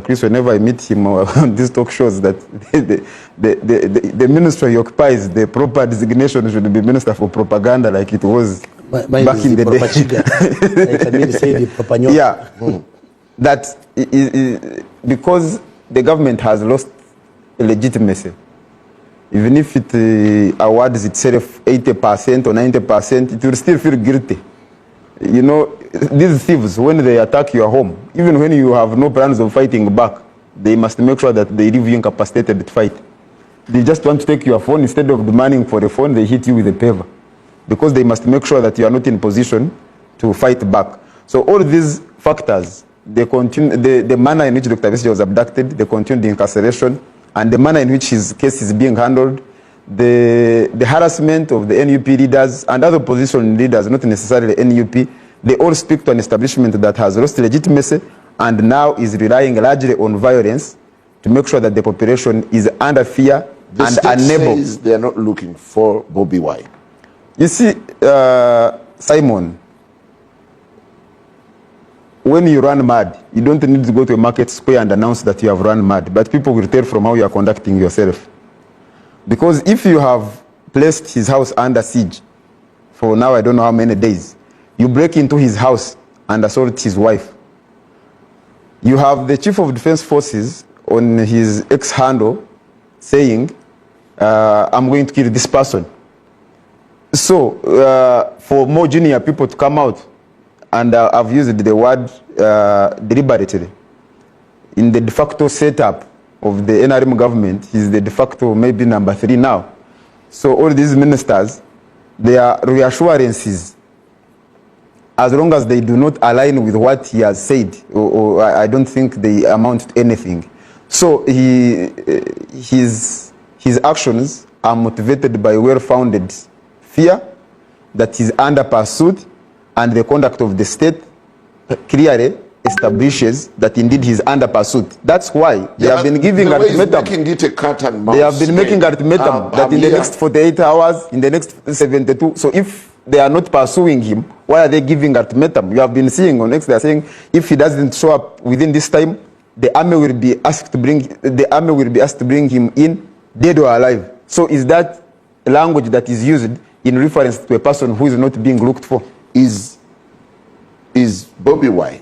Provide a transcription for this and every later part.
Chris, whenever I meet him on these talk shows, that the ministry he occupies, the proper designation should be Minister for Propaganda, like it was back in the day. Yeah, that because the government has lost legitimacy. Even if it awards itself 80% or 90%, it will still feel guilty. You know, these thieves, when they attack your home, even when you have no plans of fighting back, they must make sure that they leave you incapacitated to fight. They just want to take your phone. Instead of demanding for the phone, they hit you with a paver, because they must make sure that you are not in position to fight back. So all these factors, they continue, the manner in which Dr. Besigye was abducted, they continue the incarceration, and the manner in which his case is being handled, the harassment of the NUP leaders and other opposition leaders, not necessarily NUP, they all speak to an establishment that has lost legitimacy and now is relying largely on violence to make sure that the population is under fear and unable. Says they are not looking for Bobby Wine. You see, Simon, when you run mad, you don't need to go to a market square and announce that you have run mad, but people will tell from how you are conducting yourself. Because if you have placed his house under siege for now I don't know how many days, you break into his house and assault his wife. You have the Chief of Defense Forces on his X handle saying, I'm going to kill this person. So for more junior people to come out, and I've used the word deliberately, in the de facto setup of the NRM government, he's the de facto maybe number 3 now. So all these ministers, their reassurances, as long as they do not align with what he has said, or I don't think they amount to anything. So his actions are motivated by well-founded fear that he's under pursuit, and the conduct of the state clearly establishes that indeed he's under pursuit. That's why they have been giving ultimatum. They have been making ultimatum that in the next 48 hours, in the next 72. So if they are not pursuing him, why are they giving ultimatum? You have been seeing on X, they are saying if he doesn't show up within this time, the army will be asked to bring him in, dead or alive. So is that language that is used in reference to a person who is not being looked for? Is Bobby Wine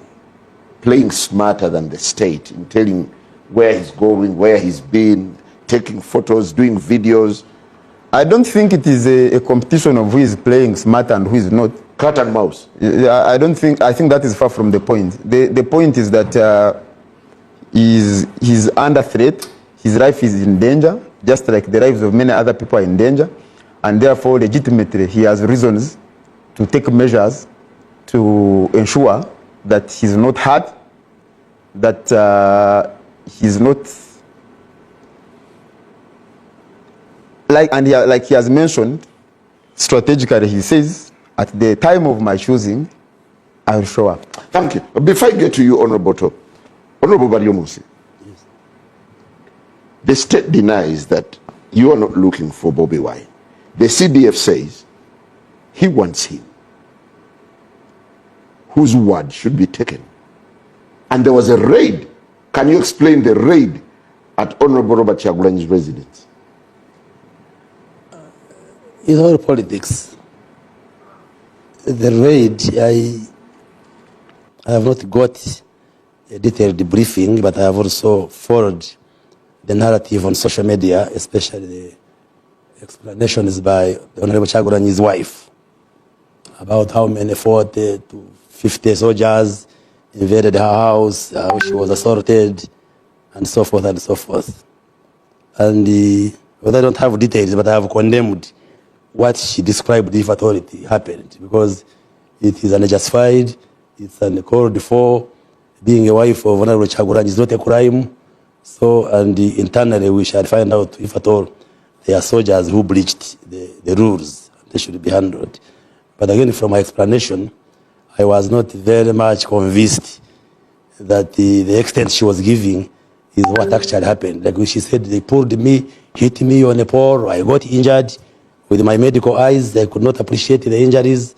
playing smarter than the state in telling where he's going, where he's been, taking photos, doing videos? I don't think it is a competition of who is playing smarter and who is not. Cat and mouse. I think that is far from the point. The point is that he's under threat. His life is in danger, just like the lives of many other people are in danger, and therefore legitimately he has reasons to take measures to ensure that he's not hurt, that he's not like he has mentioned strategically. He says, at the time of my choosing, I will show up. Thank you. Before I get to you, Honorable Bariomusi, yes. The state denies that you are not looking for Bobby Wine. The CDF says he wants him, whose word should be taken. And there was a raid. Can you explain the raid at Honorable Robert Kyagulanyi's residence? In all politics, the raid, I have not got a detailed briefing, but I have also followed the narrative on social media, especially the explanations by Honorable Kyagulanyi's wife about how many 40 to 50 soldiers invaded her house, how she was assaulted, and so forth and so forth. And well, I don't have details, but I have condemned what she described, if at all it happened, because it is unjustified, it's uncalled for. Being a wife of Honorable Kyagulanyi is not a crime. So, and internally we shall find out if at all there are soldiers who breached the rules. They should be handled. But again, from my explanation, I was not very much convinced that the extent she was giving is what actually happened. Like she said, they pulled me, hit me on a pole, I got injured. With my medical eyes, I could not appreciate the injuries.